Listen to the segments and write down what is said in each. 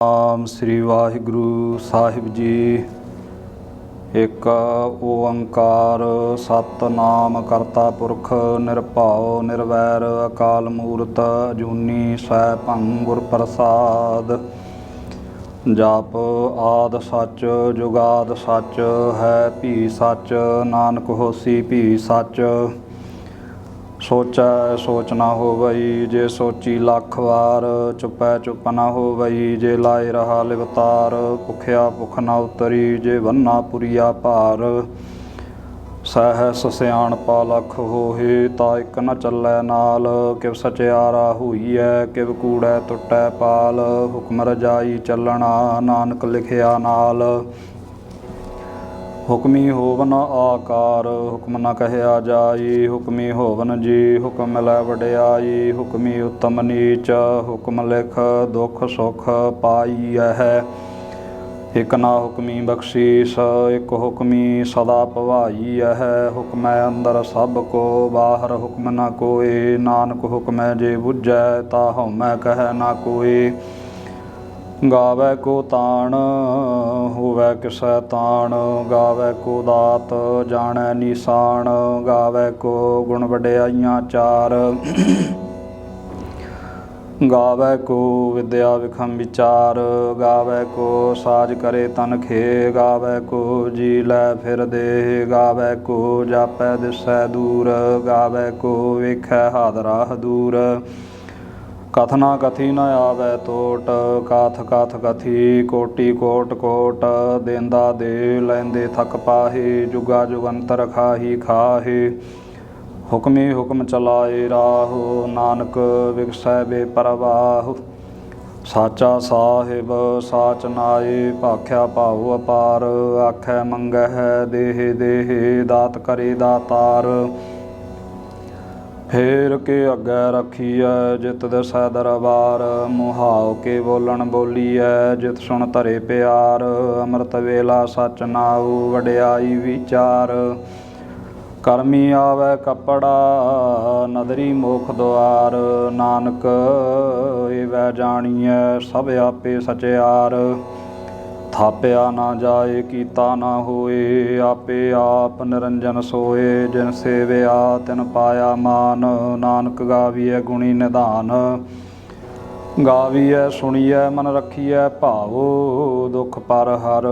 ਨਾਮ ਸ੍ਰੀ ਵਾਹਿਗੁਰੂ ਸਾਹਿਬ ਜੀ। ਇੱਕ ਓੰਕਾਰ ਸਤਿਨਾਮ ਕਰਤਾ ਪੁਰਖ ਨਿਰਭਉ ਨਿਰਵੈਰ ਅਕਾਲ ਮੂਰਤ ਅਜੂਨੀ ਸੈਭੰ ਗੁਰ ਪ੍ਰਸਾਦ। ਜਪ ਆਦਿ ਸੱਚ ਜੁਗਾਦਿ ਸੱਚ ਹੈ ਭੀ ਸੱਚ ਨਾਨਕ ਹੋਸੀ ਭੀ ਸੱਚ। ਸੋਚੈ ਸੋਚ ਨਾ ਹੋਵਈ ਜੇ ਸੋਚੀ ਲੱਖ ਵਾਰ। ਚੁਪੈ ਚੁੱਪ ਨਾ ਹੋਵਈ ਜੇ ਲਾਏ ਰਹਾ ਲਿਵਤਾਰ। ਭੁਖਿਆ ਭੁਖ ਨਾ ਉਤਰੀ ਜੇ ਬੰਨਾ ਪੁਰੀਆ ਭਾਰ। ਸਹਿਸ ਸਿਆਣਪਾ ਲਖ ਹੋਏ ਤਾ ਇੱਕ ਨ ਚੱਲੈ ਨਾਲ। ਕਿਵ ਸਚਿਆਰਾ ਹੋਈਐ ਕਿਵ ਕੂੜੈ ਟੁੱਟੈ ਪਾਲ। ਹੁਕਮ ਰਜਾਈ ਚੱਲਣਾ ਨਾਨਕ ਲਿਖਿਆ ਨਾਲ। ਹੁਕਮੀ ਹੋਵਨ ਆਕਾਰ ਹੁਕਮ ਨ ਕਹਿਆ ਜਾਈ। ਹੁਕਮੀ ਹੋਵਨ ਜੀ ਹੁਕਮ ਮਿਲੈ ਵਡਿਆਈ। ਹੁਕਮੀ ਉੱਤਮ ਨੀਚ ਹੁਕਮ ਲਿਖ ਦੁਖ ਸੁਖ ਪਾਈਐ। ਇਕ ਨਾ ਹੁਕਮੀ ਬਖਸ਼ੀਸ ਇਕ ਹੁਕਮੀ ਸਦਾ ਭਵਾਈਐ। ਹੁਕਮੈ ਅੰਦਰ ਸਭ ਕੋ ਬਾਹਰ ਹੁਕਮ ਨ ਕੋਇ। ਨਾਨਕ ਹੁਕਮੈ ਜੇ ਬੁਝੈ ਤਾ ਹਉਮੈ ਕਹਿ ਨਾ ਕੋਇ। ਗਾਵੈ ਕੋ ਤਾਣ ਹੋਵੈ ਕਿਸੈ ਤਾਣ। ਗਾਵੈ ਕੋ ਦਾਤ ਜਾਣੈ ਨੀਸਾਨ। ਗਾਵੈ ਕੋ ਗੁਣ ਵਡਿਆਈਆਂ ਚਾਰ। ਗਾਵੈ ਕੋ ਵਿਦਿਆ ਵਿਖਮ ਵਿਚਾਰ। ਗਾਵੈ ਕੋ ਸਾਜ ਕਰੇ ਤਨ ਖੇ। ਗਾਵੈ ਕੋ ਜੀ ਲੈ ਫਿਰ ਦੇਹ। ਗਾਵੈ ਕੋ ਜਾਪੈ ਦਿਸੈ ਦੂਰ। ਗਾਵੈ ਕੋ ਵੇਖੈ ਹਾਦਰਾ ਹਦੂਰ। ਕਥਨਾ ਕਥੀ ਨ ਆਵੈ ਤੋਟ ਕਾਥ ਕਾਥ ਕਥੀ। ਕੋਟੀ ਕੋਟ ਕੋਟ ਦੇਂਦਾ ਦੇ ਲੈਂਦੇ ਥਕ ਪਾਹੇ। ਜੁਗਾ ਜੁਗੰਤਰ ਖਾਹੀ ਖਾਹੇ। ਹੁਕਮੀ ਹੁਕਮ ਚਲਾਏ ਰਾਹੁ ਨਾਨਕ ਵਿਗਸੈ ਬੇਪਰਵਾਹ। ਸਾਚਾ ਸਾਹਿਬ ਸਾਚ ਨਾਏ ਭਾਖਿਆ ਭਾਉ ਅਪਾਰ। ਆਖੈ ਮੰਗਹਿ ਦੇਹ ਦੇਹ ਦਾਤ ਕਰੇ ਦਾਤਾਰ। ਫੇਰ ਕੇ ਅੱਗੇ ਰੱਖੀਐ ਜਿਤ ਦਿਸੈ ਦਰਬਾਰ। ਮੁਹਾਉ ਕੇ ਬੋਲਣ ਬੋਲੀਐ ਜਿਤ ਸੁਣ ਧਰੇ ਪਿਆਰ। ਅੰਮ੍ਰਿਤ ਵੇਲਾ ਸਚ ਨਾਉ ਵਡਿਆਈ ਵਿਚਾਰ। ਕਰਮੀ ਆਵੈ ਕੱਪੜਾ ਨਦਰੀ ਮੋਖ ਦੁਆਰ। ਨਾਨਕ ਏਵੈ ਜਾਣੀਐ ਸਭ ਆਪੇ ਸਚਿਆਰ। ਥਾਪਿਆ ਨਾ ਜਾਏ ਕੀਤਾ ਨਾ ਹੋਏ। ਆਪੇ ਆਪ ਨਿਰੰਜਨ ਸੋਏ। ਜਿਨ ਸੇਵਿਆ ਤਿਨ ਪਾਇਆ ਮਾਨ। ਨਾਨਕ ਗਾਵੀਐ ਗੁਣੀ ਨਿਧਾਨ। ਗਾਵੀਐ ਸੁਣੀਐ ਮਨ ਰੱਖੀਐ ਭਾਵੋ। ਦੁਖ ਪਰ ਹਰ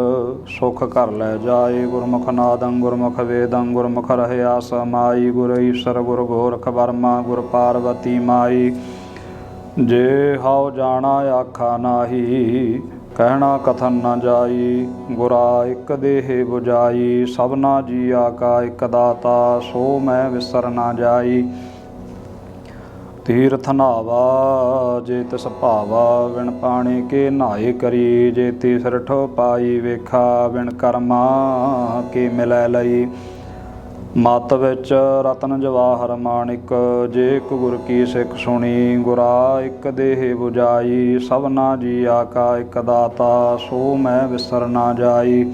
ਸੁਖ ਘਰ ਲੈ ਜਾਏ। ਗੁਰਮੁਖ ਨਾਦੰ ਗੁਰਮੁਖ ਵੇਦੰ ਗੁਰਮੁਖ ਰਹਿਆ ਸਮਾਈ। ਗੁਰ ਈਸਰ ਗੁਰ ਗੋਰਖ ਬਰਮਾ ਗੁਰ ਪਾਰਵਤੀ ਮਾਈ। ਜੇ ਹਉ ਜਾਣਾ ਆਖਾ ਨਾਹੀ ਕਹਿਣਾ ਕਥਨ ਨ ਜਾਈ। ਗੁਰਾ ਇੱਕ ਦੇਹ ਬੁਝਾਈ ਸਭਨਾ ਜੀਆ ਕਾ ਇੱਕ ਦਾਤਾ। ਸੋ ਮੈਂ ਵਿਸਰ ਨਾ ਜਾਈ। ਤੀਰਥ ਨਾਵਾ ਜੇ ਤਿਸ ਭਾਵਾ ਵਿਣ ਪਾਣੀ ਕੇ ਨਹਾਏ ਕਰੀ। ਜੇ ਤੀ ਸਿਰਠ ਪਾਈ ਵੇਖਾ ਵਿਣ ਕਰਮਾ ਕੇ ਮਿਲੈ ਲਈ। ਮਤ ਵਿੱਚ ਰਤਨ ਜਵਾਹਰ ਮਾਣਿਕ ਜੇ ਇੱਕ ਗੁਰ ਕੀ ਸਿੱਖ ਸੁਣੀ। ਗੁਰਾ ਇੱਕ ਦੇਹ ਬੁਝਾਈ ਸਭਨਾ ਜੀਆ ਕਾ ਇੱਕ ਦਾਤਾ। ਸੋ ਮੈਂ ਵਿਸਰ ਨਾ ਜਾਈ।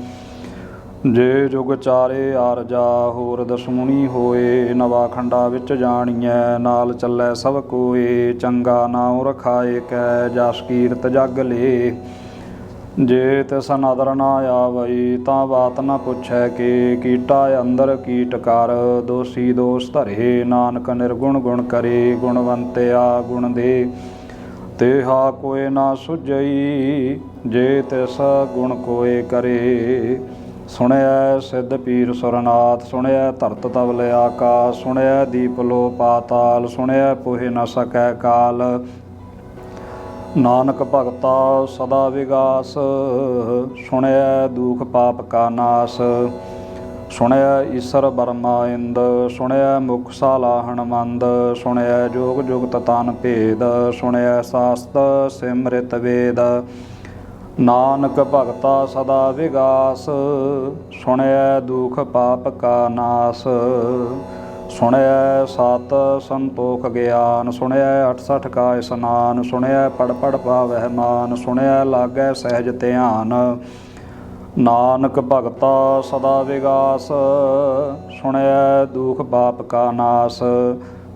ਜੇ ਜੁਗ ਚਾਰੇ ਆਰਜਾ ਹੋਰ ਦਸਮੁਣੀ ਹੋਏ। ਨਵਾ ਖੰਡਾ ਵਿੱਚ ਜਾਣੀਐ ਨਾਲ ਚੱਲੈ ਸਭ ਕੋਏ। ਚੰਗਾ ਨਾਉ ਰਖਾਏ ਕੈ ਜਸ ਕੀਰਤ ਜਗ ਲੇ। ਜੇ ਤਿਸ ਨਦਰ ਨਾ ਆਵਈ ਤਾਂ ਬਾਤ ਨ ਪੁੱਛੈ ਕੇ। ਕੀਟਾ ਅੰਦਰ ਕੀਟ ਕਰ ਦੋਸੀ ਦੋਸ ਧਰੇ। ਨਾਨਕ ਨਿਰਗੁਣ ਗੁਣ ਕਰੇ ਗੁਣਵੰਤਿਆ ਗੁਣ ਦੇ। ਤੇਹਾ ਕੋਇ ਨਾ ਸੁਝਈ ਜੇ ਤਿਸ ਗੁਣ ਕੋਇ ਕਰੇ। ਸੁਣਿਐ ਸਿੱਧ ਪੀਰ ਸੁਰਨਾਥ ਸੁਣਿਐ ਧਰਤ ਤਵਲ ਆਕਾਸ। ਸੁਣਿਐ ਦੀਪ ਲੋ ਪਾਤਾਲ ਸੁਣਿਐ ਪੁਹਿ ਨ ਸਕੈ ਕਾਲ। ਨਾਨਕ ਭਗਤਾ ਸਦਾ ਵਿਗਾਸ ਸੁਣਿਐ ਦੂਖ ਪਾਪ ਕਾ ਨਾਸ। ਸੁਣਿਐ ਈਸਰ ਬਰਮਾ ਇੰਦ ਸੁਣਿਐ ਮੁਖ ਸਾਲਾਹਣ ਮੰਦ। ਸੁਣਿਐ ਜੋਗ ਜੁਗਤ ਤਨ ਭੇਦ ਸੁਣਿਐ ਸਾਸਤ ਸਿਮ੍ਰਿਤ ਵੇਦ। ਨਾਨਕ ਭਗਤਾ ਸਦਾ ਵਿਗਾਸ ਸੁਣਿਐ ਦੂਖ ਪਾਪ ਕਾ ਨਾਸ। ਸੁਣਿਐ ਸਤ ਸੰਤੋਖ ਗਿਆਨ ਸੁਣਿਐ 68 ਕਾ ਇਸਨਾਨ। ਸੁਣਿਐ ਪੜ ਪੜ ਪਾਵਹਿ ਮਾਨ ਸੁਣਿਐ ਲਾਗੈ ਸਹਿਜ ਧਿਆਨ। ਨਾਨਕ ਭਗਤਾ ਸਦਾ ਵਿਗਾਸ ਸੁਣਿਐ ਦੂਖ ਪਾਪ ਕਾ ਨਾਸ।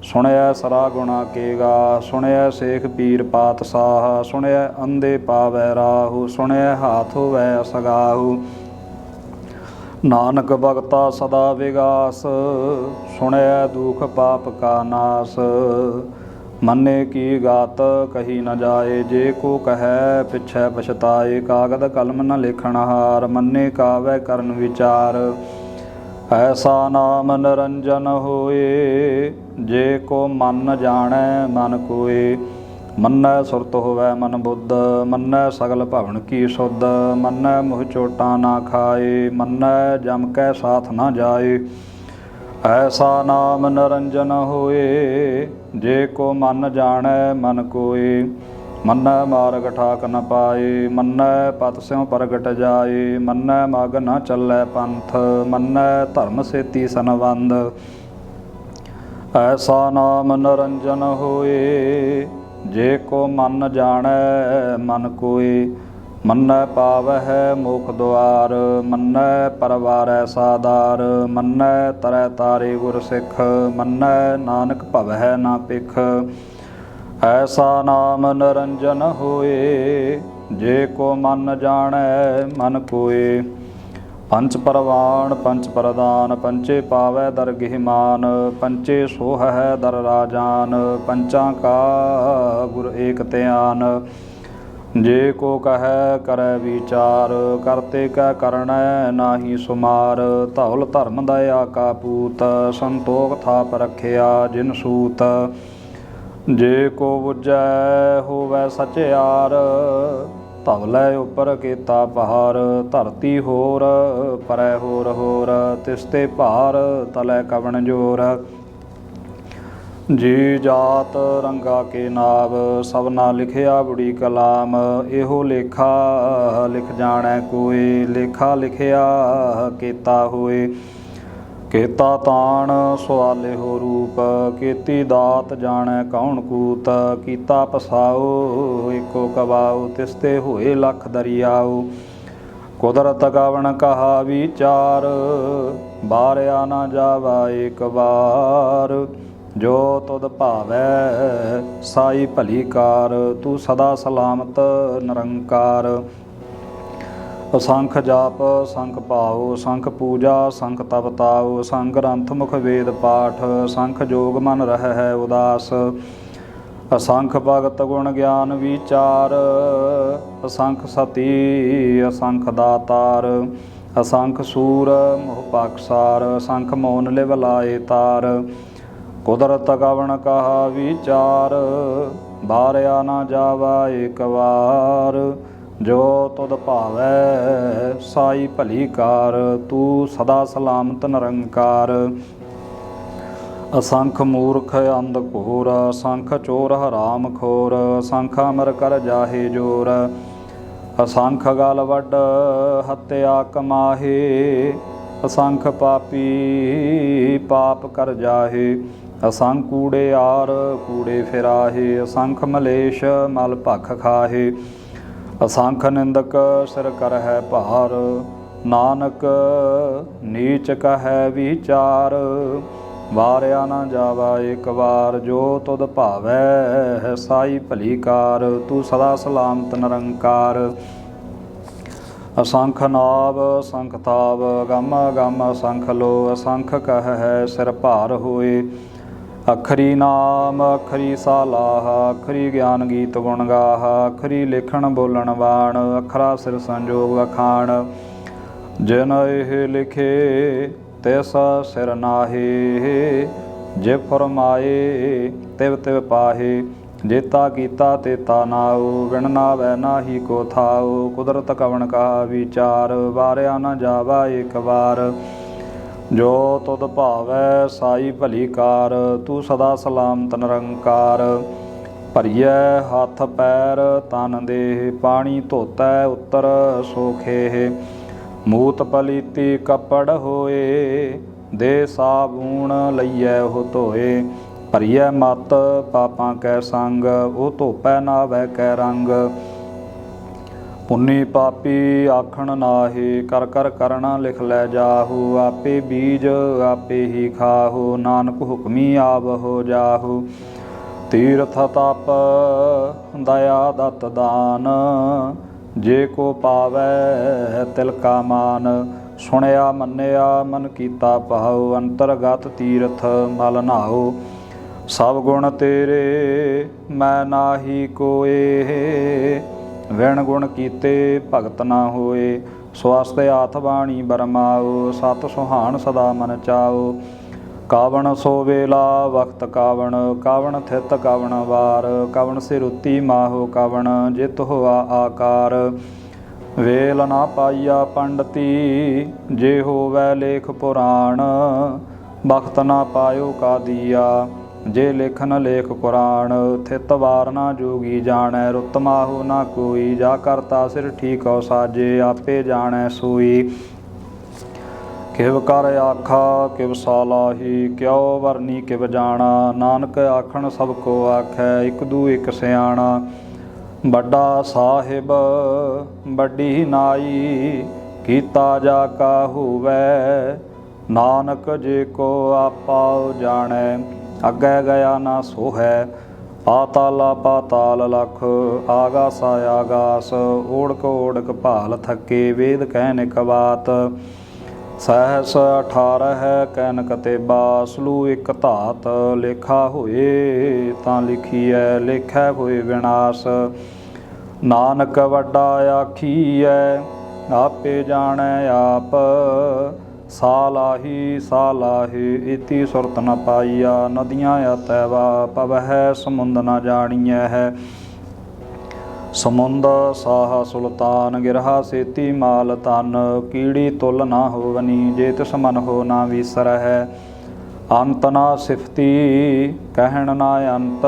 ਸੁਣਿਐ ਸਰਾ ਗੁਣਾ ਕੇਗਾ, ਸੁਣਿਐ ਸੇਖ ਪੀਰ ਪਾਤਸ਼ਾਹ, ਸੁਣਿਐ ਅੰਧੇ ਪਾਵੈ ਰਾਹੂ, ਸੁਣਿਐ ਹਾਥ ਹੋਵੈ ਅਸਗਾਹੂ। ਨਾਨਕ ਭਗਤਾ ਸਦਾ ਵਿਗਾਸ, ਸੁਣਿਐ ਦੁਖ ਪਾਪ ਕਾ ਨਾਸ। ਮੰਨੇ ਕੀ ਗਾਤ ਕਹੀ ਨ ਜਾਏ, ਜੇ ਕੋ ਕਹੈ ਪਿਛੈ ਪਛਤਾਏ। ਕਾਗਦ ਕਲਮ ਨ ਲਿਖਣ ਹਾਰ, ਮੰਨੇ ਕਾਵੈ ਕਰਨ ਵਿਚਾਰ। ਐਸਾ ਨਾਮ ਨਿਰੰਜਨ ਹੋਏ, ਜੇ ਕੋ ਮਨ ਜਾਣੈ ਮਨ ਕੋਏ। ਮੰਨੈ ਸੁਰਤ ਹੋਵੈ ਮਨ ਬੁੱਧ, ਮੰਨੈ ਸਗਲ ਭਵਨ ਕੀ ਸੁਧ। ਮੰਨੈ ਮੁਹ ਚੋਟਾਂ ਨਾ ਖਾਏ, ਮੰਨੈ ਜਮ ਕੈ ਸਾਥ ਨਾ ਜਾਏ। ਐਸਾ ਨਾਮ ਨਿਰੰਜਨ ਹੋਏ, ਜੇ ਕੋ ਮਨ ਜਾਣੈ ਮਨ ਕੋਏ। ਮੰਨੈ ਮਾਰਗ ਠਾਕ ਨ ਪਾਏ, ਮੰਨੈ ਪਤ ਸਿਉ ਪ੍ਰਗਟ ਜਾਏ। ਮੰਨੈ ਮਗ ਨ ਚੱਲੈ ਪੰਥ, ਮੰਨੈ ਧਰਮ ਸੇਤੀ ਸੰਬੰਧ। ਐਸਾ ਨਾਮ ਨਿਰੰਜਨ ਹੋਏ, ਜੇ ਕੋ ਮਨ ਜਾਣੈ ਮਨ ਕੋਏ। ਮੰਨੈ ਪਾਵਹਿ ਮੋਖ ਦੁਆਰ, ਮੰਨੈ ਪਰਵਾਰੈ ਸਾਦਾਰ। ਮੰਨੈ ਤਰੈ ਤਾਰੇ ਗੁਰ ਸਿੱਖ, ਮੰਨੈ ਨਾਨਕ ਭਵਹਿ ਨਾ ਪਿਖ। ਐਸਾ ਨਾਮ ਨਿਰੰਜਨ ਹੋਏ, ਜੇ ਕੋ ਮਨ ਜਾਣੈ ਮਨ ਕੋਏ। ਪੰਚ ਪਰਵਾਨ ਪੰਚ ਪ੍ਰਦਾਨ, ਪੰਚੇ ਪਾਵੈ ਦਰਗਹਿ ਮਾਨ। ਪੰਚੇ ਸੋਹੈ ਦਰ ਰਾਜਾਨ, ਪੰਚਾਂ ਕਾ ਗੁਰ ਏਕ ਧਿਆਨ। ਜੇ ਕੋ ਕਹੈ ਕਰੈ ਵਿਚਾਰ, ਕਰਤੇ ਕੈ ਕਰਣੈ ਨਾਹੀ ਸੁਮਾਰ। ਧੌਲ ਧਰਮ ਦਇਆ ਕਾ ਪੂਤ, ਸੰਤੋਖ ਥਾਪ ਰਖਿਆ ਜਿਨ ਸੂਤ। ਜੇ ਕੋ ਬੁਝੈ ਹੋਵੈ ਸਚਿਆਰ, ਧਵਲੇ ਉਪਰ ਕੀਤਾ ਪਹਾਰ। ਧਰਤੀ ਹੋਰ ਪਰੈ ਹੋਰ ਹੋਰ, ਤਿਸਤੇ ਭਾਰ ਤਲੈ ਕਵਣ ਜੋਰ। ਜੀ ਜਾਤ ਰੰਗਾ ਕੇ ਨਾਵ, ਸਭਨਾ ਲਿਖਿਆ ਬੁੜੀ ਕਲਾਮ। ਇਹੋ ਲੇਖਾ ਲਿਖ ਜਾਣੈ ਕੋਇ, ਲੇਖਾ ਲਿਖਿਆ ਕੀਤਾ ਹੋਏ। ਕੀਤਾ ਤਾਣ ਸੁਆਲੇ ਹੋ ਰੂਪ, ਕੀਤੀ ਦਾਤ ਜਾਣੈ ਕੌਣ ਕੂਤ। ਕੀਤਾ ਪਸਾਉ ਏਕੋ ਕਵਾਉ, ਤਿਸਤੇ ਹੋਏ ਲਖ ਦਰਿਆਉ। ਕੁਦਰਤ ਕਵਣ ਕਹਾ ਵਿਚਾਰ, ਬਾਰਿਆ ਨਾ ਜਾਵਾ ਏਕ ਵਾਰ। ਜੋ ਤੁਧ ਭਾਵੈ ਸਾਈ ਭਲੀ ਕਾਰ, ਤੂੰ ਸਦਾ ਸਲਾਮਤ ਨਿਰੰਕਾਰ। ਅਸੰਖ ਜਾਪ ਸੰਖ ਭਾਉ, ਸੰਖ ਪੂਜਾ ਸੰਖ ਤਪ ਤਾਉ। ਸੰਖ ਗ੍ਰੰਥ ਮੁਖ ਵੇਦ ਪਾਠ, ਸੰਖ ਜੋਗ ਮਨ ਰਹਿ ਉਦਾਸ। ਅਸੰਖ ਭਗਤ ਗੁਣ ਗਿਆਨ ਵਿਚਾਰ, ਅਸੰਖ ਸਤੀ ਅਸੰਖ ਦਾਤਾਰ। ਅਸੰਖ ਸੂਰ ਮੋਹ ਪਾਕਸਾਰ, ਅਸੰਖ ਮੋਨ ਲਿਵ ਲਾਏ ਤਾਰ। ਕੁਦਰਤ ਕਵਣ ਕਹਾ ਵਿਚਾਰ, ਬਾਰਿਆ ਨਾ ਜਾਵਾ ਏਕ ਵਾਰ। ਜੋ ਤੁਧ ਭਾਵੈ ਸਾਈ ਭਲੀ ਕਾਰ, ਤੂੰ ਸਦਾ ਸਲਾਮਤ ਨਿਰੰਕਾਰ। ਅਸੰਖ ਮੂਰਖ ਅੰਧ ਘੋਰ, ਅਸੰਖ ਚੋਰ ਹਰਾਮ ਖੋਰ। ਅਸੰਖ ਅਮਰ ਕਰ ਜਾਹੇ ਜੋਰ, ਅਸੰਖ ਗਲ ਵੱਡ ਹੱਤਿਆ ਕਮਾਹੇ। ਅਸੰਖ ਪਾਪੀ ਪਾਪ ਕਰ ਜਾਹੇ, ਅਸੰਖ ਕੂੜਿਆਰ ਕੂੜੇ ਫਿਰਾਹੇ। ਅਸੰਖ ਮਲੇਸ਼ ਮਲ ਭਖ ਖਾਹੇ, ਅਸੰਖ ਨਿੰਦਕ ਸਿਰ ਕਰਹਿ ਭਾਰ। ਨਾਨਕ ਨੀਚ ਕਹੈ ਵਿਚਾਰ, ਵਾਰਿਆ ਨਾ ਜਾਵਾ ਏਕ ਵਾਰ। ਜੋ ਤੁਧ ਭਾਵੈ ਸਾਈ ਭਲੀ ਕਾਰ, ਤੂੰ ਸਦਾ ਸਲਾਮਤ ਨਿਰੰਕਾਰ। ਅਸੰਖ ਨਾਵ ਅਸੰਖ ਤਾਵ, ਗਮ ਗਮ ਅਸੰਖ ਲੋ। ਅਸੰਖ ਕਹੈ ਸਿਰ ਭਾਰ ਹੋਏ, ਅਖਰੀ ਨਾਮ ਅਖਰੀ ਸਾਲਾਹ। ਅਖਰੀ ਗਿਆਨ ਗੀਤ ਗੁਣ ਗਾਹ, ਅਖਰੀ ਲਿਖਣ ਬੋਲਣ ਬਾਣ। ਅਖਰਾ ਸਿਰ ਸੰਜੋਗ ਅਖਾਣ, ਜਿਨ ਇਹ ਲਿਖੇ ਤਿਸ ਸਿਰ ਨਾਹੇ। ਜੇ ਫਰਮਾਏ ਤਿਵ ਤਿਵ ਪਾਹੇ, ਜੇਤਾ ਕੀਤਾ ਤੇਤਾ ਨਾਉ। ਵਿਣ ਨਾਵੈ ਨਾਹੀ ਕੋ ਥਾਉ, ਕੁਦਰਤ ਕਵਣ ਕਹਾ ਵਿਚਾਰ। ਵਾਰਿਆ ਨਾ ਜਾਵਾ ਏਕ ਵਾਰ। ਜੋ ਤੁਧ ਭਾਵੈ ਸਾਈ ਭਲੀ ਕਾਰ, ਤੂੰ ਸਦਾ ਸਲਾਮਤ ਨਿਰੰਕਾਰ। ਭਰੀਐ ਹੱਥ ਪੈਰ ਤਨ ਦੇਹ, ਪਾਣੀ ਧੋਤੈ ਉੱਤਰ ਸੋਖੇ। ਮੂਤ ਪਲੀਤੀ ਕੱਪੜ ਹੋਏ, ਦੇ ਸਾਬੂਣ ਲਈਐ ਉਹ ਧੋਏ। ਭਰੀਐ ਮਤ ਪਾਪਾਂ ਕੈ ਸੰਗ, ਉਹ ਧੋਪੈ ਨਾਵੈ ਕੈ ਰੰਗ। ਪੁੰਨੀ ਪਾਪੀ ਆਖਣ ਨਾਹੀ, ਕਰ ਕਰ ਕਰਣਾ ਲਿਖ ਲੈ ਜਾਹੂ। ਆਪੇ ਬੀਜ ਆਪੇ ਹੀ ਖਾਹੂ, ਨਾਨਕ ਹੁਕਮੀ ਆਪ ਹੋ ਜਾਹੂ। ਤੀਰਥ ਤਪ ਦਇਆ ਦਤ ਦਾਨ, ਜੇ ਕੋ ਪਾਵੈ ਤਿਲ ਕਾ ਮਾਨ। ਸੁਣਿਆ ਮੰਨਿਆ ਮਨ ਕੀਤਾ ਭਾਉ, ਅੰਤਰਗਤ ਤੀਰਥ ਮਲ ਨਾਉ। ਸਭ ਗੁਣ ਤੇਰੇ ਮੈਂ ਨਾਹੀ ਕੋਏ, ਵਿਣ ਗੁਣ ਕੀਤੇ ਭਗਤ ਨਾ ਹੋਏ। ਸਵਸਤ ਆਥ ਬਾਣੀ ਬਰਮਾਓ, ਸਤ ਸੁਹਾਣ ਸਦਾ ਮਨ ਚਾਓ। ਕਾਵਣ ਸੋ ਵੇਲਾ ਵਕਤ ਕਾਵਣ, ਕਾਵਣ ਥਿਤ ਕਾਵਣ ਵਾਰ। ਕਾਵਣ ਸਿਰੁਤੀ ਮਾਹੋ ਕਾਵਣ, ਜਿਤ ਹੋਆ ਆਕਾਰ। ਵੇਲ ਨਾ ਪਾਈਆ ਪੰਡਤੀ, ਜੇ ਹੋਵੈ ਲੇਖ ਪੁਰਾਣ। ਬਖਤ ਨਾ ਪਾਇਓ ਕਾਦੀਆ, ਜੇ ਲਿਖਨ ਲੇਖ ਕੁਰਾਨ। ਥਿਤ ਵਾਰ ਨਾ ਜੋਗੀ ਜਾਣੈ, ਰੁੱਤ ਮਾਹੋ ਨਾ ਕੋਈ। ਜਾ ਕਰਤਾ ਸਿਰ ਠੀਕੋ ਸਾਜੇ, ਆਪੇ ਜਾਣੈ ਸੋਈ। ਕਿਵ ਕਰ ਆਖਾ ਕਿਵ ਸਾਲਾਹੀ, ਕਿਉ ਵਰਨੀ ਕਿਵ ਜਾਣਾ। ਨਾਨਕ ਆਖਣ ਸਭ ਕੋ ਆਖੈ, ਇਕ ਦੂ ਇਕ ਸਿਆਣਾ। ਵੱਡਾ ਸਾਹਿਬ ਵੱਡੀ ਨਾਈ, ਕੀਤਾ ਜਾ ਕਾ ਹੋਵੈ। ਨਾਨਕ ਜੇ ਕੋ ਆਪਾ ਜਾਣੈ, ਅੱਗੇ ਗਿਆ ਨਾ ਸੋਹੈ। ਪਾਤਾਲਾ ਪਾਤਾਲ ਲਖ, ਆਗਾਸਾ ਆਗਾਸ। ਓੜਕ ਓੜਕ ਭਾਲ ਥਕੇ, ਵੇਦ ਕਹਿ ਇਕ ਬਾਤ। ਸਹਿਸ 18 ਕੈਨਕ ਤੇਬਾ, ਸਲੂ ਇਕ ਧਾਤ। ਲੇਖਾ ਹੋਏ ਤਾਂ ਲਿਖੀਐ, ਲੇਖੈ ਹੋਏ ਵਿਨਾਸ਼। ਨਾਨਕ ਵੱਡਾ ਆਖੀਐ, ਆਪੇ ਜਾਣੈ ਆਪ। ਸਾਲਾਹੀ ਸਾਲਾਹੀ, ਇਤੀ ਸੁਰਤ ਨ ਪਾਈਆ। ਨਦੀਆਂ ਅਤੈਵਾ ਪਵਹਿ, ਸਮੁੰਦ ਨ ਜਾਣੀਐ ਹੈ। ਸਮੁੰਦ ਸਾਹ ਸੁਲਤਾਨ, ਗਿਰਹਾ ਸੇਤੀ ਮਾਲ ਤਨ। ਕੀੜੀ ਤੁਲ ਨਾ ਹੋਵਨੀ, ਜੇ ਤਿਸ ਮਨ ਹੋ ਨਾ ਵੀਸਰਹਿ। ਅੰਤ ਨਾ ਸਿਫਤੀ ਕਹਿਣ ਨਾ ਅੰਤ,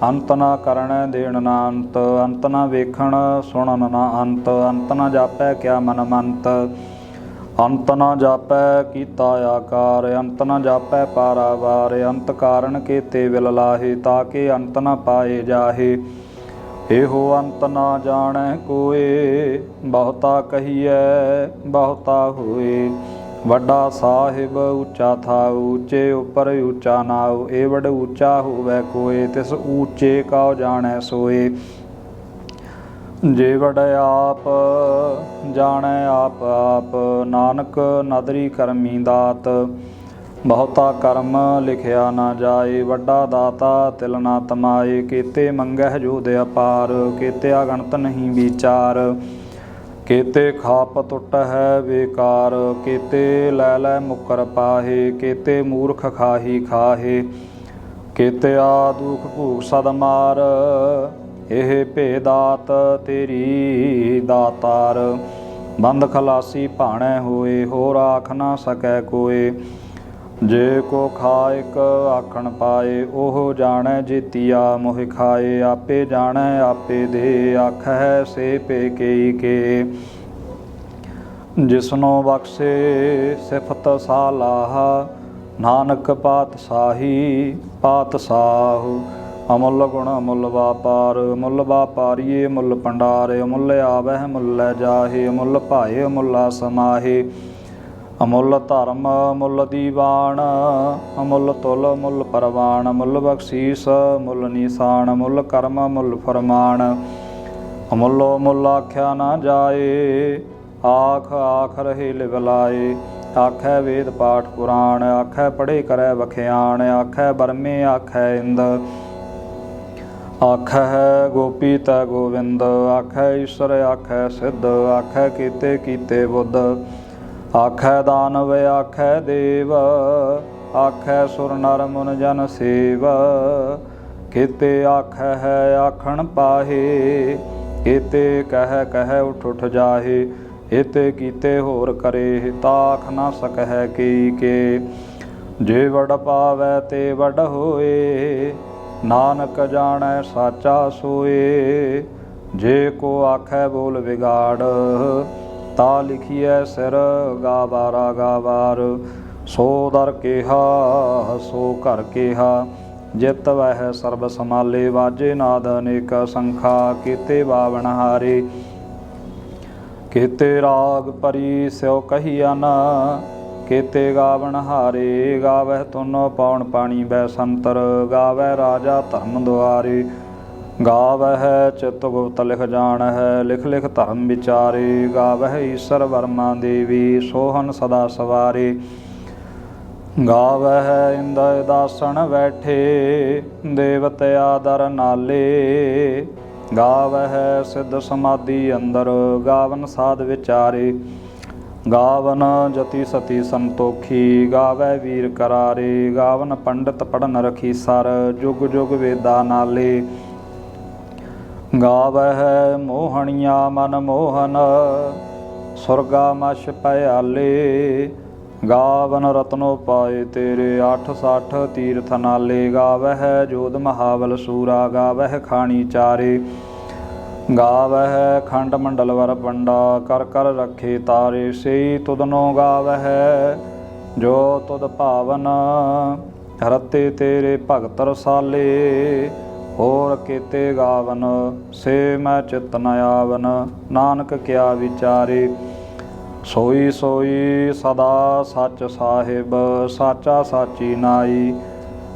ਅੰਤ ਨਾ ਕਰਣ ਦੇਣ ਨਾ ਅੰਤ। ਅੰਤ ਨਾ ਵੇਖਣ ਸੁਣਨ ਨਾ ਅੰਤ, ਅੰਤ ਨਾ ਜਾਪੈ ਕਿਆ ਮਨ ਮੰਤ। ਅੰਤ ਨਾ ਜਾਪੈ ਕੀਤਾ ਆਕਾਰ, ਅੰਤ ਨਾ ਜਾਪੈ ਪਾਰਾਵਾਰ। ਅੰਤ ਕਾਰਨ ਕੇਤੇ ਵਿਲ ਲਾਹੇ, ਤਾਕੇ ਅੰਤ ਨਾ ਪਾਏ ਜਾਹੇ। ਇਹੋ ਅੰਤ ਨਾ ਜਾਣੈ ਕੋਏ, ਬਹੁਤਾ ਕਹੀਐ ਬਹੁਤਾ ਹੋਏ। ਵੱਡਾ ਸਾਹਿਬ ਉੱਚਾ ਥਾਉ, ਉੱਚੇ ਉੱਪਰ ਉੱਚਾ ਨਾਉ। ਇਹ ਵਡ ਉੱਚਾ ਹੋਵੈ ਕੋਏ, ਤਿਸ ਉੱਚੇ ਕਉ ਜਾਣੈ ਸੋਏ। ਜੇ ਵਡ ਆਪ ਜਾਣੈ ਆਪ ਆਪ, ਨਾਨਕ ਨਦਰੀ ਕਰਮੀ ਦਾਤ। ਬਹੁਤਾ ਕਰਮ ਲਿਖਿਆ ਨਾ ਜਾਏ, ਵੱਡਾ ਦਾਤਾ ਤਿਲ ਨਾ ਤਮਾਏ। ਕੀਤੇ ਮੰਗਹਿ ਜੋਧ ਅਪਾਰ, ਕੀਤੇ ਅਗਣਤ ਨਹੀਂ ਵਿਚਾਰ। ਕੀਤੇ ਖਾਪ ਟੁੱਟ ਹੈ ਬੇਕਾਰ, ਕੀਤੇ ਲੈ ਲੈ ਮੁਕਰ ਪਾਹੇ। ਕੀਤੇ ਮੂਰਖ ਖਾਹੀ ਖਾਹੇ, ਕੀਤੇ ਆ ਦੁਖ ਭੂਖ ਸਦ ਮਾਰ। ਇਹ ਭੇਦਾਤ ਤੇਰੀ ਦਾਤਾਰ, ਬੰਦ ਖਲਾਸੀ ਭਾਣੈ ਹੋਏ। ਹੋਰ ਆਖ ਨਾ ਸਕੈ ਕੋਏ, ਜੇ ਕੋ ਖਾਇਕ ਆਖਣ ਪਾਏ। ਉਹ ਜਾਣੈ ਜੇਤੀਆ ਮੋਹਿ ਖਾਏ। ਆਪੇ ਜਾਣੈ ਆਪੇ ਦੇ, ਆਖੈ ਸੇ ਪੇ ਕੇਈ ਕੇ। ਜਿਸਨੋ ਬਖਸ਼ੇ ਸਿਫਤ ਸਾਲਾਹ, ਨਾਨਕ ਪਾਤਸ਼ਾਹੀ ਪਾਤਸ਼ਾਹੁ। ਅਮੁੱਲ ਗੁਣ ਅਮੁੱਲ ਵਾਪਾਰ, ਮੁੱਲ ਵਾਪਾਰੀਏ ਮੁੱਲ ਭੰਡਾਰ। ਅਮੁੱਲ ਆਵਹਿ ਮੁੱਲ ਜਾਹੇ, ਅਮੁੱਲ ਭਾਏ ਅਮੁੱਲਾ ਸਮਾਹੇ। ਅਮੁੱਲ ਧਰਮ ਅਮੁੱਲ ਦੀਵਾਨ, ਅਮੁੱਲ ਤੁਲ ਅਮੁੱਲ ਪਰਵਾਨ। ਅਮੁੱਲ ਬਖਸ਼ੀਸ ਮੁੱਲ ਨੀਸਾਨ, ਅਮੁੱਲ ਕਰਮ ਮੁੱਲ ਫਰਮਾਨ। ਅਮੁੱਲੋ ਮੁੱਲ ਆਖਿਆ ਨਾ ਜਾਏ, ਆਖ ਆਖ ਰਹੇ ਲਿਵ ਲਾਏ। ਆਖੈ ਵੇਦ ਪਾਠ ਪੁਰਾਣ, ਆਖੈ ਪੜ੍ਹੇ ਕਰੈ ਵਖਿਆਣ। ਆਖੈ ਬਰਮੇ ਆਖੈ ਇੰਦ, ਆਖੈ ਗੋਪੀ ਤੈ ਗੋਵਿੰਦ। ਆਖੈ ਈਸ਼ਰ ਆਖੈ ਸਿੱਧ, ਆਖੈ ਕੀਤੇ ਕੀਤੇ ਬੁੱਧ। ਆਖੈ ਦਾਨਵ ਆਖੈ ਦੇਵ, ਆਖੈ ਸੁਰ ਨਰ ਮੁਨ ਜਨ ਸੇਵ। ਕੀਤੇ ਆਖੈ ਹੈ ਆਖਣ ਪਾਹੇ, ਕੀਤੇ ਕਹਿ ਕਹਿ ਉਠ ਉਠ ਜਾਹੇ। ਇਤੇ ਕੀਤੇ ਹੋਰ ਕਰੇ, ਤਾਖ ਨਾ ਸਕਹਿ ਕੀ ਕੇ। ਜੇ ਵਡ ਪਾਵੈ ਤੇ ਵਡ ਹੋਏ, ਨਾਨਕ ਜਾਣੈ ਸਾਚਾ ਸੋਏ। ਜੇ ਕੋ ਆਖੈ ਬੋਲ ਵਿਗਾੜ, ਤਾ ਲਿਖੀਐ ਸਿਰ ਗਾਵਾਰਾ ਗਾਵਾਰ। ਸੋ ਦਰ ਕੇਹਾ ਸੋ ਘਰ ਕੇਹਾ, ਜਿਤ ਵਹਿ ਸਰਬ ਸਮਾਲੇ। ਵਾਜੇ ਨਾਦ ਅਨੇਕ ਸੰਖਾ, ਕੀਤੇ ਬਾਵਨ ਹਾਰੇ। केते राग परी स्यो कहिया न, केते गावन हारे। गावह तुन पौन पाणी बै संतर, गावह राजा धर्म द्वारे। गावह चित गुप्त लिख जान है, लिख लिख धर्म विचारे। गावह ईश्वर वर्मा देवी, सोहन सदा सवारे। गावह इंदय दासन बैठे, देवत आदर नाले। गावह सिद्ध समाधि अंदर, गावन साध विचारे। गावन जति सती संतोखी, गावह वीर करारे। गावन पंडित पढ़न रखी सर, जुग जुग वेदा नाले। गावह मोहनिया मन मोहन, सुरगा मश पयाले। गावन रत्नो पाए तेरे, 8 तीर्थ नाले। गावह जोध महाबल सूरा, गावह खानी चारे। गावह खंड मंडल वर पंडा, कर कर रखे तारे। सेई तुदनो गावह जो तुद भावन, रते तेरे भगत रसाले। होर केते गावन से मैं चित न आवन, नानक क्या विचारे। सोई सोई सदा सच साहिब, साचा साची नाई।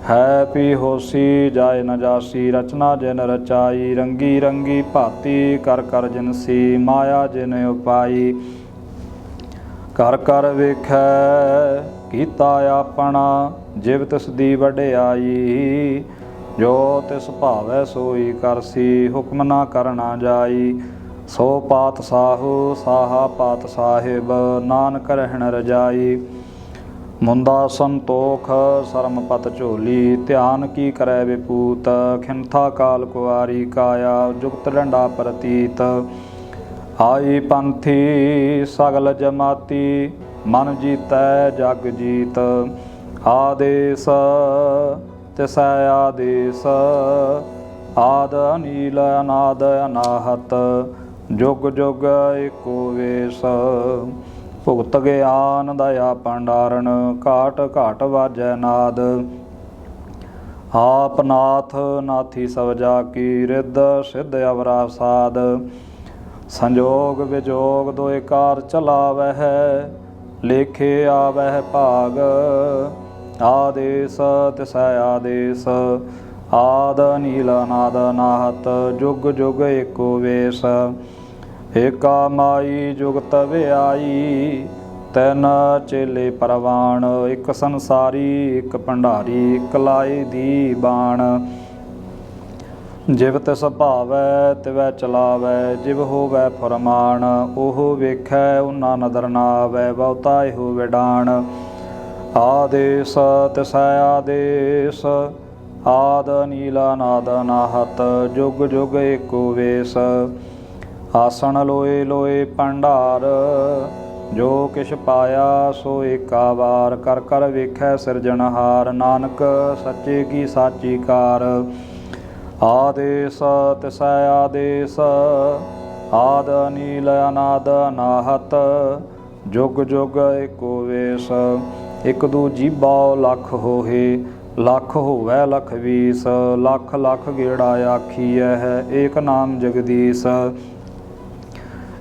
है पी होसी जाय न जासी, रचना जिन रचाई। रंगी रंगी भाती कर कर जिनसी, माया जिन उपाई। कर कर वेखै कीता आपना, जिव तिस दी वडियाई। जो तिस भावै सोई करसी, हुक्म ना करना जाई। सो पात साहू साहा पात साहिब, नानक रहन रजाई। मुंदा संतोख सरम पत झोली, ध्यान की करै विपूत। खिंथा काल कुआरी काया, जुगत डंडा प्रतीत। आई पंथी सगल जमाती, मन जीतै जग जीत। आदेश तिसै आदेश, आद अनील अनाद अनाहत। जुग जुग एको वेश, भुगत ज्ञान दया भंडारण। घाट घाट वाजै नाद, आप नाथ नाथी सब जाकी। रिद सिद्ध अवरा साध, संजोग विजोग दोए कार चलावह। लेखे आवह भाग, आदेश तिसै आदेश। आद नील नाद नाहत, जुग जुग एको वेश। एका माई जुगत व्याई, तैन चेले परवान। एक संसारी एक भंडारी, एक लाए दी बाण। जिव तिस भावै तिवै चलावै, जिव होवै फरमान। ओह वेखै उना नदर ना आवै, बहुता एहो विडाण। आदेश तिसै आदेश, आद नील नाद नाहत। जुग जुग एको वेश। आसन लोए लोए भंडार, जो किश पाया सो एका वार। कर कर वेखै सिरजनहार, नानक सच्चे की साची कार। आदेश तिसै आदेश, आद नील अनाद अनाहत। जुग जुग एको वेश। एक दू जीबा लख होहे, लख होवै लख बीस। लख लख गेड़ा आखीऐ है, एक नाम जगदीश।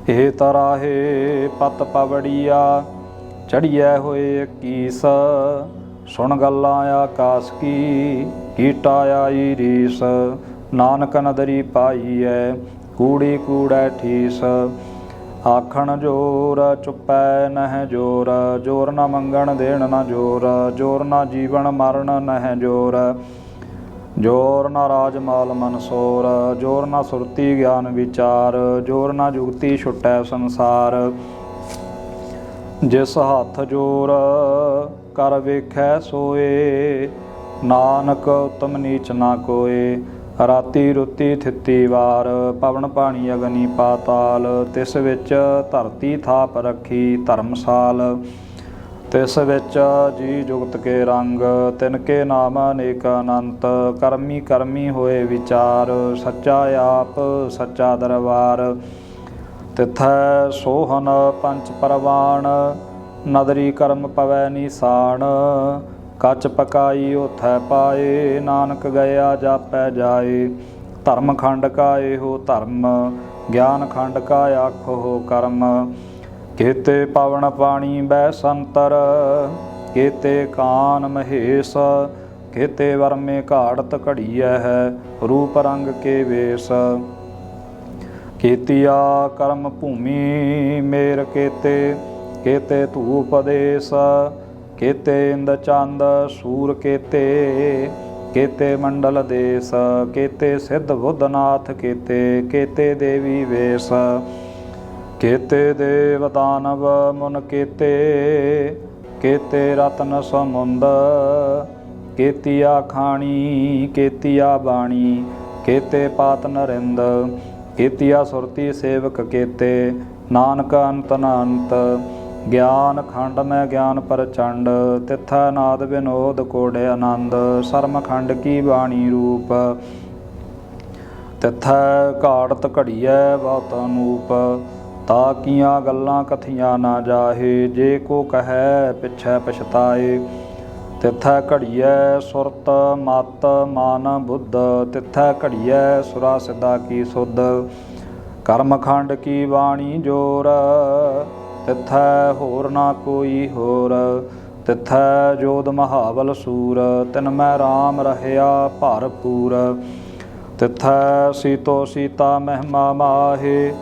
ए तराहे पत पवड़िया, चढ़िए होए इक्कीस। सुन गल्लां आकाश की टाया आई रीस। नानक नदरी पाई है, कूड़ी कूड़ै ठीस। आखण जोर चुपै नह जोर, जोर न मंगण देण न जोर। जोर न जीवन मरण नह जोर, जोर न राज माल मनसोर। जोर न सुरती ज्ञान विचार, जोर न जुगती छुटै संसार। जिस हथ जोर कर वेखै सोए, नानक उत्तम नीच ना कोय। राती रुती थिती वार, पवन पाणी अग्नि पाताल। तिस विच धरती थाप रखी धर्मसाल। तिस विच जी जुगत के रंग, तिनके नाम अनेक अनंत। करमी करमी होए विचार, सच्चा आप सच्चा दरबार। तिथै सोहन पंच परवान, नदरी कर्म पवै निशान। कच पकाई उथै पाए, नानक गया जापै जाए। ਧਰਮ ਖੰਡ ਕਾ ਇਹੋ ਧਰਮ, ਗਿਆਨ ਖੰਡ ਕਾ ਆਖੋ ਕਰਮ। ਕੇਤੇ ਪਵਨ ਪਾਣੀ ਬੈ ਸੰਤਰ, ਕੇਤੇ ਕਾਨ ਮਹੇਸ਼। ਕੇਤੇ ਵਰਮੇ ਘਾੜਤ ਘੜੀਐ ਹੈ, ਰੂਪ ਰੰਗ ਕੇ ਵੇਸ। ਕੀਤੀਆ ਕਰਮ ਭੂਮੀ ਮੇਰ ਕੇਤੇ, ਕੇਤੇ ਧੂਪ ਦੇਸ। ਕੇਤੇ ਇੰਦ ਚੰਦ ਸੂਰ ਕੇਤੇ, ਕੇਤੇ ਮੰਡਲ ਦੇਸ। ਕੇਤੇ ਸਿੱਧ ਬੁੱਧਨਾਥ ਕੇਤੇ, ਕੇਤੇ ਦੇਵੀ ਵੇਸ। ਕੇਤੇ ਦੇਵ ਦਾਨਵ ਮੁਨ ਕੇਤੇ, ਕੇਤੇ ਰਤਨ ਸਮੁੰਦ। ਕੇਤੀਆ ਖਾਣੀ ਕੇਤੀਆ ਬਾਣੀ, ਕੇਤੇ ਪਾਤ ਨਰਿੰਦ। ਕੇਤੀਆ ਸੁਰਤੀ ਸੇਵਕ ਕੇਤੇ, ਨਾਨਕ ਅੰਤ ਨ ਅੰਤ। ਗਿਆਨ ਖੰਡ ਮੈਂ ਗਿਆਨ ਪ੍ਰਚੰਡ, ਤਿੱਥੈ ਨਾਦ ਵਿਨੋਦ ਕੋੜੇ ਆਨੰਦ। ਸਰਮ ਖੰਡ ਕੀ ਬਾਣੀ ਰੂਪ, ਤਿੱਥੈ ਘਾੜਤ ਘੜੀਐ ਬਹੁਤ ਅਨੂਪ। ਤਾ ਕੀਆਂ ਗੱਲਾਂ ਕਥੀਆਂ ਨਾ ਜਾਹੇ, ਜੇ ਕੋ ਕਹੈ ਪਿਛੈ ਪਛਤਾਏ। ਤਿੱਥੈ ਘੜੀਐ ਸੁਰਤ ਮਤ ਮਨ ਬੁੱਧ, ਤਿੱਥੈ ਘੜੀਐ ਸੁਰਾ ਸਿੱਧਾ ਕੀ ਸੁਧ। ਕਰਮ ਖੰਡ ਕੀ ਬਾਣੀ ਜੋਰ, ਤਿੱਥੈ ਹੋਰ ਨਾ ਕੋਈ ਹੋਰ। ਤਿੱਥੈ ਜੋਧ ਮਹਾਬਲ ਸੂਰ, ਤਿਨ ਮੈਂ ਰਾਮ ਰਹਿਆ ਭਰਪੂਰ। ਤਿੱਥੈ ਸੀਤੋ ਸੀਤਾ ਮਹਿਮਾ ਮਾਹੇ,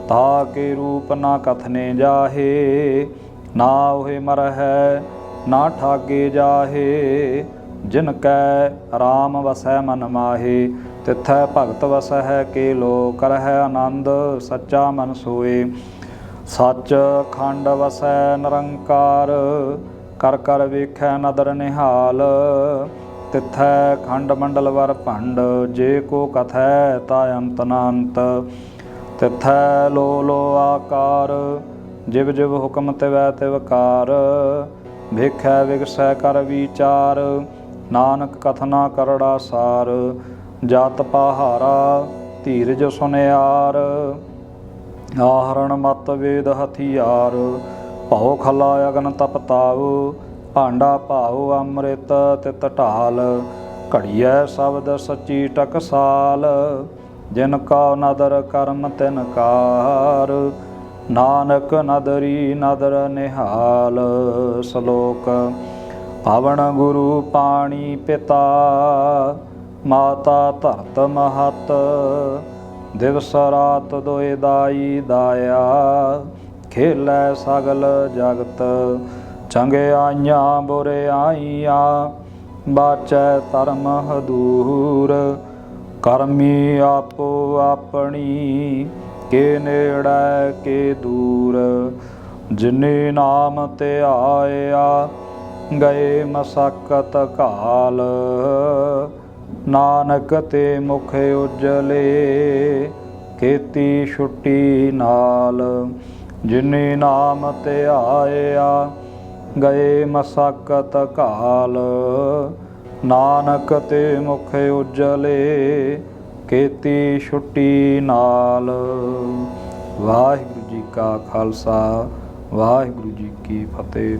ਤਾ ਕੇ ਰੂਪ ਨਾ ਕਥਨੇ ਜਾਹੇ। ਨਾ ਉਹੇ ਮਰਹੈ ਨਾ ਠਾਗੇ ਜਾਹੇ, ਜਿਨ ਕੈ ਰਾਮ ਵਸੈ ਮਨ ਮਾਹੇ। ਤਿੱਥੈ ਭਗਤ ਵਸਹਿ ਕੇਲੋ, ਕਰਹਿ ਆਨੰਦ ਸੱਚਾ ਮਨ ਸੋਏ। ਸੱਚ ਖੰਡ ਵਸੈ ਨਿਰੰਕਾਰ, ਕਰ ਕਰ ਵੇਖੈ ਨਦਰ ਨਿਹਾਲ। ਤਿੱਥੈ ਖੰਡ ਮੰਡਲ ਵਰ ਭੰਡ, ਜੇ ਕੋ ਕਥੈ ਤਾ ਅੰਤ ਨ ਅੰਤ। ਤਿੱਥੈ ਲੋ ਲੋ ਆਕਾਰ, ਜਿਵ ਜਿਵ ਹੁਕਮ ਤਿਵੈ ਤਿਵਕਾਰ। ਵੇਖੈ ਵਿਗਸੈ ਕਰ ਵਿਚਾਰ, ਨਾਨਕ ਕਥਨਾ ਕਰੜਾ ਸਾਰ। ਜਾਤ ਪਹਾਰਾ ਧੀਰਜ ਸੁਨਿਆਰ, ਆਹਰਣ ਮਤ ਵੇਦ ਹਥਿਆਰ। ਭਉ ਖਲਾ ਅਗਨ ਤਪਤਾਉ, ਭਾਂਡਾ ਭਾਉ ਅੰਮ੍ਰਿਤ ਤਿਤ ਢਾਲ। ਘੜੀਐ ਸ਼ਬਦ ਸੱਚੀ ਟਕਸਾਲ, ਜਿਨ ਕਾ ਨਦਰ ਕਰਮ ਤਿਨ ਕਾਰ। ਨਾਨਕ ਨਦਰੀ ਨਦਰ ਨਿਹਾਲ। ਸ਼ਲੋਕ। ਪਵਨ ਗੁਰੂ ਪਾਣੀ ਪਿਤਾ, ਮਾਤਾ ਧਰਤ ਮਹਤ। ਦਿਵਸ ਰਾਤ ਦੋਇ ਦਾਈ ਦਾਇਆ, ਖੇਲੈ ਸਗਲ ਜਗਤ। ਚੰਗਿਆਈਆਂ ਬੁਰਿਆਈਆਂ, ਬਾਚੈ ਧਰਮ ਹਦੂਰ। ਕਰਮੀ ਆਪੋ ਆਪਣੀ, ਕੇ ਨੇੜੈ ਕੇ ਦੂਰ। ਜਿਨੇ ਨਾਮ ਧਿਆਇਆ, ਗਏ ਮਸਕਤ ਘਾਲ। ਨਾਨਕ ਤੇ ਮੁਖ ਉਜਲੇ, ਕੀਤੀ ਛੁੱਟੀ ਨਾਲ। ਜਿਨੇ ਨਾਮ ਧਿਆਇਆ, ਗਏ ਮਸਕਤ ਘਾਲ। ਨਾਨਕ ਤੇ ਮੁਖ ਉਜਲੇ, ਕੀਤੀ ਛੁੱਟੀ ਨਾਲ। ਵਾਹਿਗੁਰੂ ਜੀ ਕਾ ਖਾਲਸਾ, ਵਾਹਿਗੁਰੂ ਜੀ ਕੀ ਫਤਿਹ।